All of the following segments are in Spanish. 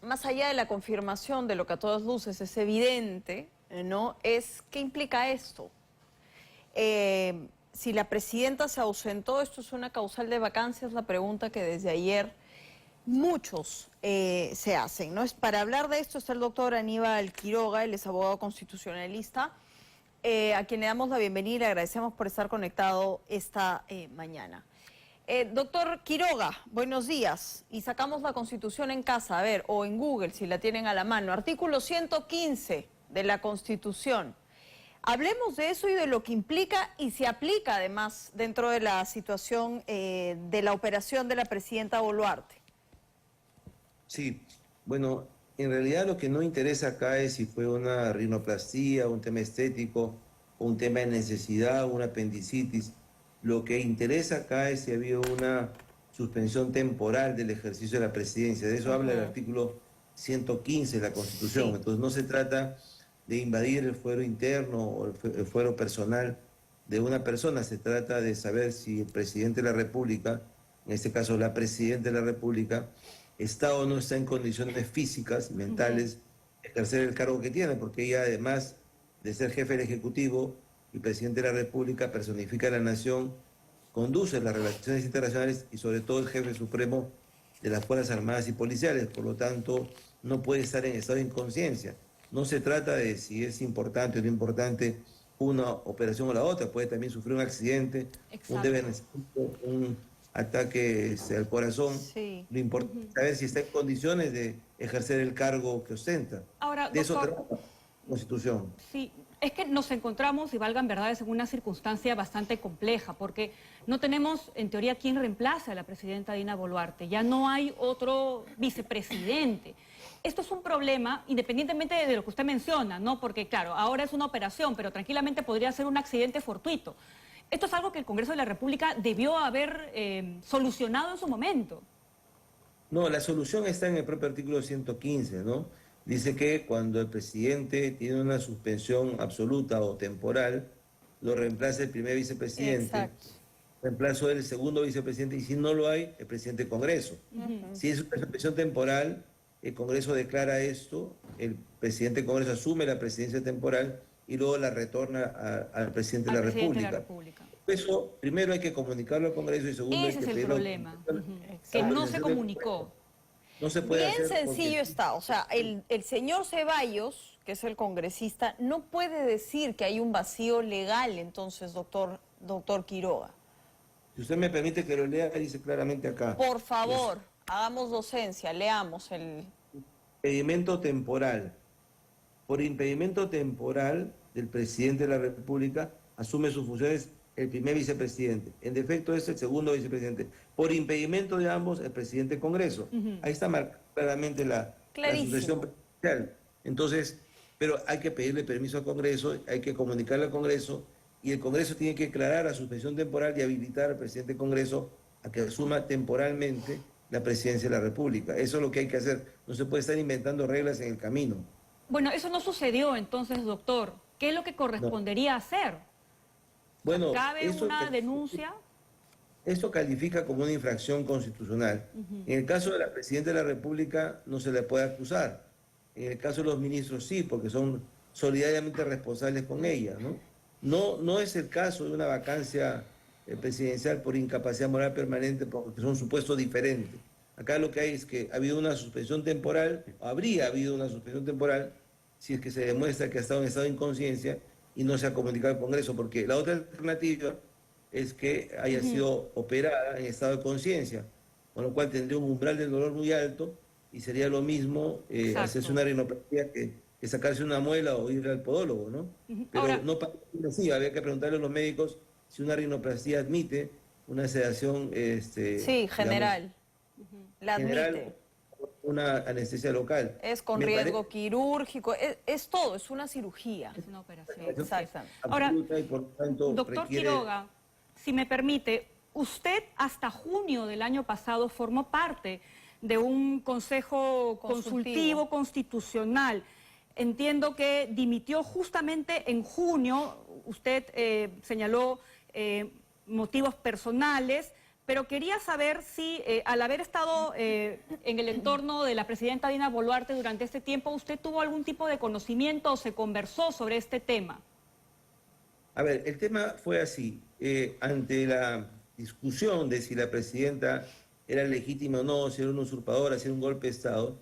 más allá de la confirmación de lo que a todas luces es evidente, ¿no? Es ¿qué implica esto? Si la presidenta se ausentó, ¿esto es una causal de vacancia? Es la pregunta que desde ayer muchos se hacen, ¿no? Para hablar de esto está el doctor Aníbal Quiroga, él es abogado constitucionalista, a quien le damos la bienvenida y le agradecemos por estar conectado esta mañana. Doctor Quiroga, buenos días. Y sacamos la Constitución en casa, a ver, o en Google, si la tienen a la mano. Artículo 115 de la Constitución. Hablemos de eso y de lo que implica y se aplica además dentro de la situación de la operación de la presidenta Boluarte. Sí, bueno, en realidad lo que no interesa acá es si fue una rinoplastia, un tema estético, un tema de necesidad, una apendicitis. Lo que interesa acá es si ha habido una suspensión temporal del ejercicio de la presidencia. De eso habla el artículo 115 de la Constitución. Sí. Entonces no se trata de invadir el fuero interno o el fuero personal de una persona. Se trata de saber si el presidente de la República, en este caso la presidenta de la República, está o no está en condiciones físicas y mentales de ejercer el cargo que tiene, porque ella, además de ser jefe del Ejecutivo y presidente de la República, personifica a la nación, conduce las relaciones internacionales y sobre todo el jefe supremo de las Fuerzas Armadas y Policiales. Por lo tanto, no puede estar en estado de inconsciencia. No se trata de si es importante o no importante una operación o la otra. Puede también sufrir un accidente, un ataque al corazón. Sí. Lo importante es saber si está en condiciones de ejercer el cargo que ostenta. Ahora, De eso doctor, trata la Constitución. sí, es que nos encontramos, y valgan verdades, en una circunstancia bastante compleja, porque no tenemos, en teoría, quien reemplace a la presidenta Dina Boluarte. Ya no hay otro vicepresidente. Esto es un problema, independientemente de lo que usted menciona, ¿no? Porque, claro, ahora es una operación, pero tranquilamente podría ser un accidente fortuito. Esto es algo que el Congreso de la República debió haber solucionado en su momento. No, la solución está en el propio artículo 115, ¿no? Dice que cuando el presidente tiene una suspensión absoluta o temporal, lo reemplaza el primer vicepresidente, Exacto. reemplazo del segundo vicepresidente, y si no lo hay, el presidente del Congreso. Si es una suspensión temporal, el Congreso declara esto, el presidente del Congreso asume la presidencia temporal y luego la retorna al presidente de la República. Eso, primero hay que comunicarlo al Congreso y segundo hay que Ese es el problema, que no se comunicó. No se puede Bien hacer sencillo porque... está, o sea, el señor Ceballos, que es el congresista, no puede decir que hay un vacío legal, entonces, doctor Quiroga. Si usted me permite que lo lea, dice claramente acá. Por favor, hagamos docencia, leamos el... Impedimento temporal. Por impedimento temporal del presidente de la República, asume sus funciones el primer vicepresidente. En defecto es el segundo vicepresidente. Por impedimento de ambos, el presidente del Congreso. Ahí está marcada claramente la sucesión presidencial. Entonces, pero hay que pedirle permiso al Congreso, hay que comunicarle al Congreso, y el Congreso tiene que declarar la suspensión temporal y habilitar al presidente del Congreso a que asuma temporalmente la presidencia de la República. Eso es lo que hay que hacer. No se puede estar inventando reglas en el camino. Bueno, eso no sucedió entonces, doctor. ¿Qué es lo que correspondería hacer? Bueno, ¿cabe una denuncia? Esto califica como una infracción constitucional. En el caso de la presidenta de la República no se le puede acusar. En el caso de los ministros sí, porque son solidariamente responsables con ella, ¿no? No es el caso de una vacancia presidencial por incapacidad moral permanente, porque son supuestos diferentes. Acá lo que hay es que ha habido una suspensión temporal, o habría habido una suspensión temporal, si es que se demuestra que ha estado en estado de inconsciencia y no se ha comunicado al Congreso, porque la otra alternativa es que haya sido operada en estado de conciencia, con lo cual tendría un umbral del dolor muy alto y sería lo mismo hacerse una rinoplastia que sacarse una muela o ir al podólogo, ¿no? Pero ahora, no pasa así, había que preguntarle a los médicos si una rinoplastia admite una sedación... sí, general. La admite. General, una anestesia local. Es con riesgo quirúrgico, es todo, es una cirugía. Es una operación. Exacto. Ahora, y por tanto, doctor Quiroga, si me permite, usted hasta junio del año pasado formó parte de un consejo consultivo constitucional. Entiendo que dimitió justamente en junio, usted señaló motivos personales, Pero quería saber si, al haber estado en el entorno de la presidenta Dina Boluarte durante este tiempo, ¿usted tuvo algún tipo de conocimiento o se conversó sobre este tema? A ver, el tema fue así. Ante la discusión de si la presidenta era legítima o no, si era una usurpadora, si era un golpe de Estado,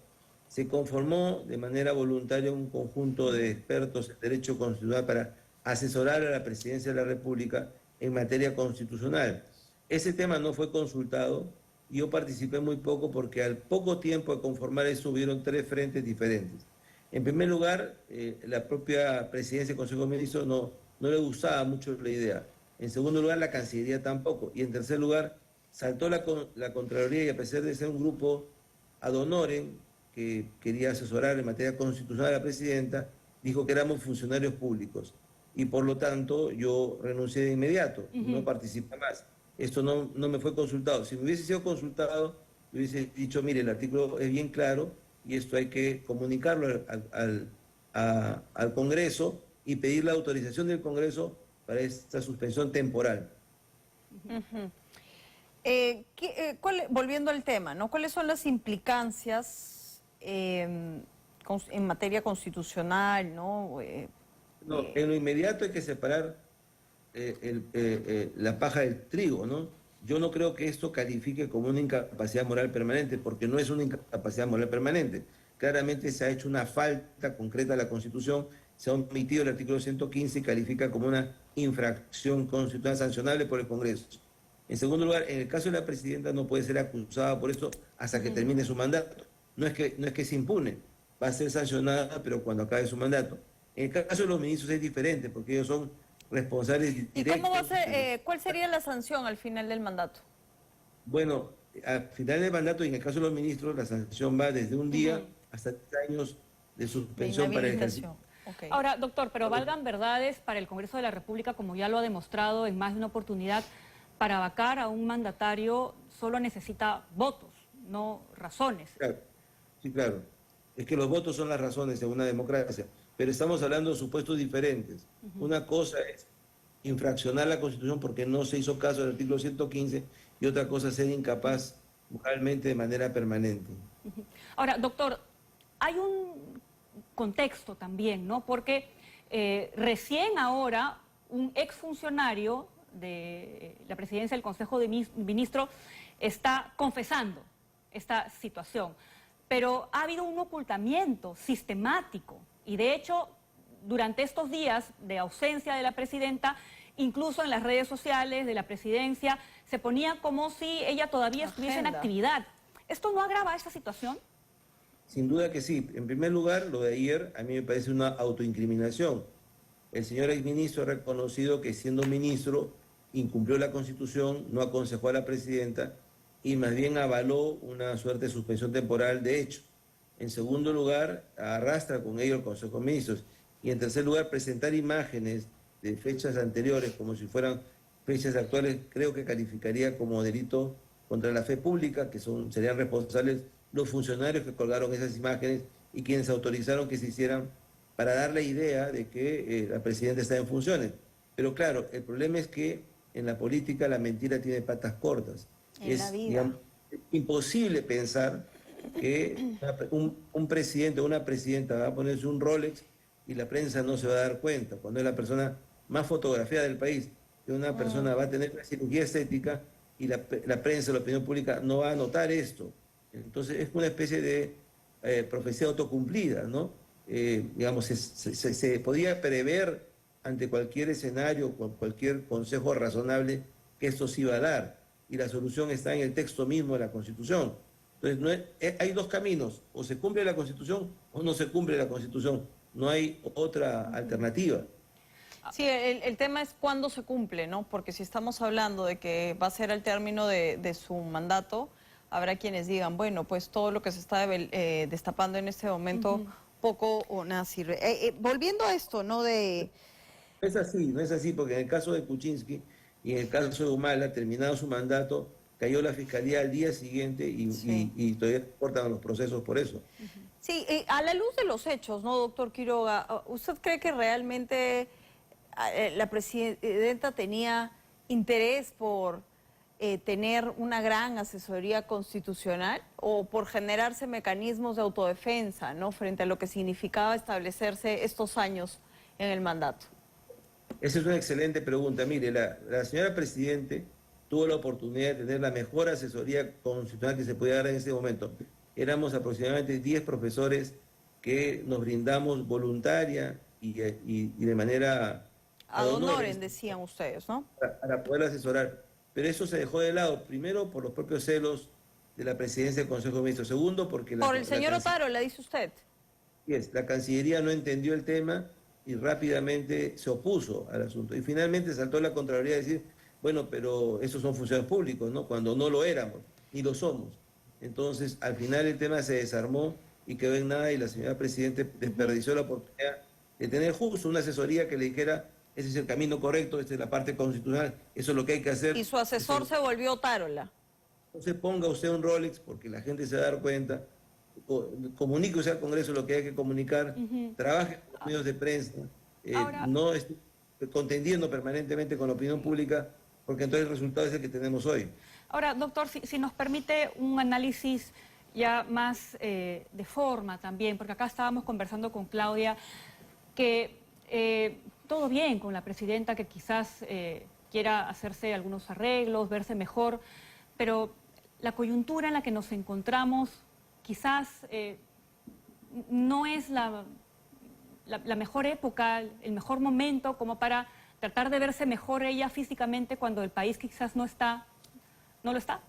se conformó de manera voluntaria un conjunto de expertos en derecho constitucional para asesorar a la presidencia de la República en materia constitucional. Ese tema no fue consultado y yo participé muy poco porque al poco tiempo de conformar eso hubieron tres frentes diferentes. En primer lugar, la propia presidencia del Consejo de Ministros no le gustaba mucho la idea. En segundo lugar, la Cancillería tampoco. Y en tercer lugar, saltó la Contraloría y a pesar de ser un grupo ad honorem que quería asesorar en materia constitucional a la presidenta, dijo que éramos funcionarios públicos. Y por lo tanto, yo renuncié de inmediato, no participé más. Esto no me fue consultado. Si me hubiese sido consultado, hubiese dicho, mire, el artículo es bien claro y esto hay que comunicarlo al Congreso y pedir la autorización del Congreso para esta suspensión temporal. Volviendo al tema, ¿no? ¿Cuáles son las implicancias en materia constitucional, ¿no? En lo inmediato hay que separar la paja del trigo, ¿no? Yo no creo que esto califique como una incapacidad moral permanente, porque no es una incapacidad moral permanente. Claramente se ha hecho una falta concreta a la Constitución, se ha omitido el artículo 115 y califica como una infracción constitucional sancionable por el Congreso. En segundo lugar, en el caso de la presidenta no puede ser acusada por esto hasta que termine su mandato. No es que se impune, va a ser sancionada, pero cuando acabe su mandato. En el caso de los ministros es diferente, porque ellos son responsables directos. ¿Y cómo va a ser, cuál sería la sanción al final del mandato? Bueno, al final del mandato y en el caso de los ministros, la sanción va desde un día hasta 3 años de suspensión para el ejercicio. Okay. Ahora, doctor, pero valgan verdades para el Congreso de la República, como ya lo ha demostrado en más de una oportunidad, para vacar a un mandatario solo necesita votos, no razones. Claro, sí, claro. Es que los votos son las razones de una democracia, pero estamos hablando de supuestos diferentes. Una cosa es infraccionar la Constitución porque no se hizo caso del artículo 115 y otra cosa es ser incapaz moralmente de manera permanente. Ahora, doctor, hay un contexto también, ¿no? Porque recién ahora un exfuncionario de la presidencia del Consejo de Ministros está confesando esta situación, pero ha habido un ocultamiento sistemático y de hecho durante estos días de ausencia de la presidenta, incluso en las redes sociales de la presidencia, se ponía como si ella todavía estuviese en actividad. ¿Esto no agrava esta situación? Sin duda que sí. En primer lugar, lo de ayer a mí me parece una autoincriminación. El señor exministro ha reconocido que siendo ministro incumplió la Constitución, no aconsejó a la presidenta y más bien avaló una suerte de suspensión temporal de hecho. En segundo lugar, arrastra con ello el Consejo de Ministros. Y en tercer lugar, presentar imágenes de fechas anteriores como si fueran fechas actuales, creo que calificaría como delito contra la fe pública, que serían responsables los funcionarios que colgaron esas imágenes y quienes autorizaron que se hicieran para dar la idea de que la presidenta está en funciones. Pero claro, el problema es que en la política la mentira tiene patas cortas. Es, digamos, imposible pensar que un presidente o una presidenta va a ponerse un Rolex y la prensa no se va a dar cuenta, cuando es la persona más fotografiada del país, que una persona va a tener una cirugía estética y la prensa, la opinión pública no va a notar esto. Entonces es una especie de profecía autocumplida, ¿no? Digamos, se podía prever ante cualquier escenario, con cualquier consejo razonable, que esto se iba a dar. Y la solución está en el texto mismo de la Constitución. Entonces, hay dos caminos, o se cumple la Constitución o no se cumple la Constitución. No hay otra alternativa. Sí, el tema es cuándo se cumple, ¿no? Porque si estamos hablando de que va a ser al término de su mandato, habrá quienes digan, bueno, pues todo lo que se está destapando en este momento, poco o nada sirve. Volviendo a esto, ¿no? No es así, porque en el caso de Kuczynski y en el caso de Humala, terminado su mandato, cayó la fiscalía al día siguiente y todavía cortan los procesos por eso. Sí, a la luz de los hechos, ¿no, doctor Quiroga? ¿Usted cree que realmente la presidenta tenía interés por tener una gran asesoría constitucional o por generarse mecanismos de autodefensa, ¿no?, frente a lo que significaba establecerse estos años en el mandato? Esa es una excelente pregunta. Mire, la señora Presidente tuvo la oportunidad de tener la mejor asesoría constitucional que se podía dar en ese momento. Éramos aproximadamente 10 profesores que nos brindamos voluntaria y de manera... Ad honorem, decían ustedes, ¿no? Para poder asesorar. Pero eso se dejó de lado, primero por los propios celos de la presidencia del Consejo de Ministros, segundo porque... Por el señor Otárola, dice usted. La Cancillería no entendió el tema y rápidamente se opuso al asunto. Y finalmente saltó la Contraloría a decir, bueno, pero esos son funcionarios públicos, ¿no?, cuando no lo éramos, ni lo somos. Entonces, al final el tema se desarmó y quedó en nada y la señora Presidente desperdició la oportunidad de tener justo una asesoría que le dijera, ese es el camino correcto, esta es la parte constitucional, eso es lo que hay que hacer. Y su asesor se volvió Otárola. No se ponga usted un Rolex porque la gente se va a dar cuenta. Comunique usted al Congreso lo que hay que comunicar, trabaje con los medios de prensa, no esté contendiendo permanentemente con la opinión pública, porque entonces el resultado es el que tenemos hoy. Ahora, doctor, si nos permite un análisis ya más de forma también, porque acá estábamos conversando con Claudia, que todo bien con la presidenta, que quizás quiera hacerse algunos arreglos, verse mejor, pero la coyuntura en la que nos encontramos quizás no es la mejor época, el mejor momento como para tratar de verse mejor ella físicamente cuando el país quizás no lo está.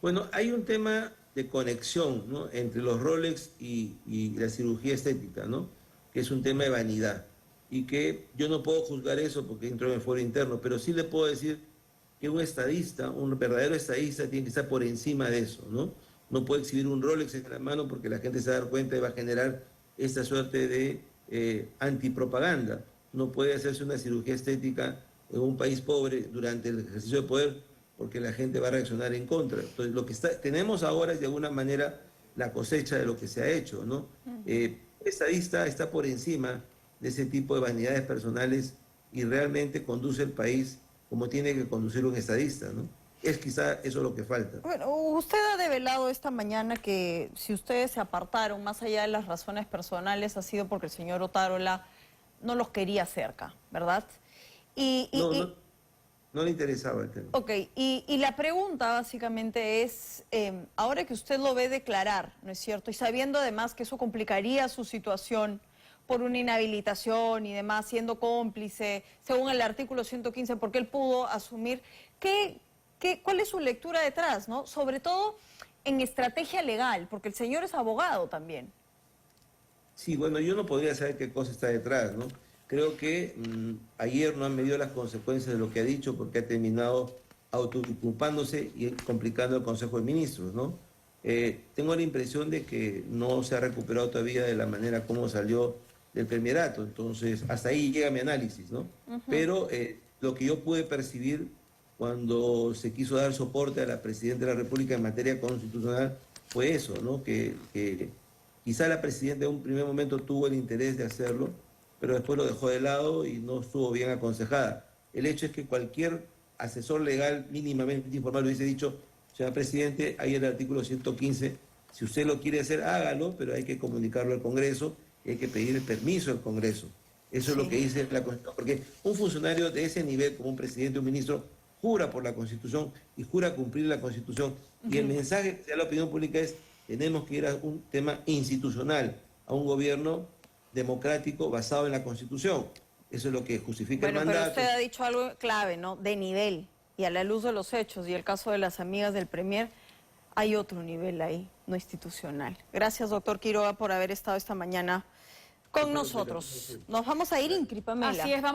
Bueno, hay un tema de conexión, ¿no?, entre los Rolex y la cirugía estética, ¿no?, que es un tema de vanidad y que yo no puedo juzgar eso porque entro en el foro interno, pero sí le puedo decir que un estadista, un verdadero estadista, tiene que estar por encima de eso, ¿no? No puede exhibir un Rolex en la mano porque la gente se va a dar cuenta y va a generar esta suerte de antipropaganda. No puede hacerse una cirugía estética en un país pobre durante el ejercicio de poder porque la gente va a reaccionar en contra. Entonces, lo que tenemos ahora es de alguna manera la cosecha de lo que se ha hecho, ¿no? El estadista está por encima de ese tipo de vanidades personales y realmente conduce el país como tiene que conducir un estadista, ¿no? Es quizá eso lo que falta. Bueno, usted ha develado esta mañana que si ustedes se apartaron, más allá de las razones personales, ha sido porque el señor Otárola no los quería cerca, ¿verdad? No le interesaba el tema. Ok, y la pregunta básicamente es, ahora que usted lo ve declarar, ¿no es cierto? Y sabiendo además que eso complicaría su situación por una inhabilitación y demás, siendo cómplice, según el artículo 115, porque él pudo asumir, ¿cuál es su lectura detrás, no? Sobre todo en estrategia legal, porque el señor es abogado también. Sí, bueno, yo no podría saber qué cosa está detrás, ¿no? Creo que ayer no han medido las consecuencias de lo que ha dicho porque ha terminado autoculpándose y complicando el Consejo de Ministros, ¿no? Tengo la impresión de que no se ha recuperado todavía de la manera como salió del premierato, entonces hasta ahí llega mi análisis, ¿no? Pero lo que yo pude percibir cuando se quiso dar soporte a la Presidenta de la República en materia constitucional fue eso, ¿no? Que quizá la Presidenta en un primer momento tuvo el interés de hacerlo, pero después lo dejó de lado y no estuvo bien aconsejada. El hecho es que cualquier asesor legal mínimamente informado hubiese dicho, señor Presidente, hay el artículo 115, si usted lo quiere hacer, hágalo, pero hay que comunicarlo al Congreso y hay que pedir el permiso al Congreso. Eso es lo que dice la Constitución, porque un funcionario de ese nivel, como un presidente o un ministro, jura por la Constitución y jura cumplir la Constitución. Y el mensaje que se da a la opinión pública es, tenemos que ir a un tema institucional, a un gobierno democrático basado en la Constitución. Eso es lo que justifica el mandato. Pero usted ha dicho algo clave, ¿no? De nivel. Y a la luz de los hechos y el caso de las amigas del Premier, hay otro nivel ahí, no institucional. Gracias, doctor Quiroga, por haber estado esta mañana con nosotros. Nos vamos a ir, Incri, Pamela. Así es, vamos.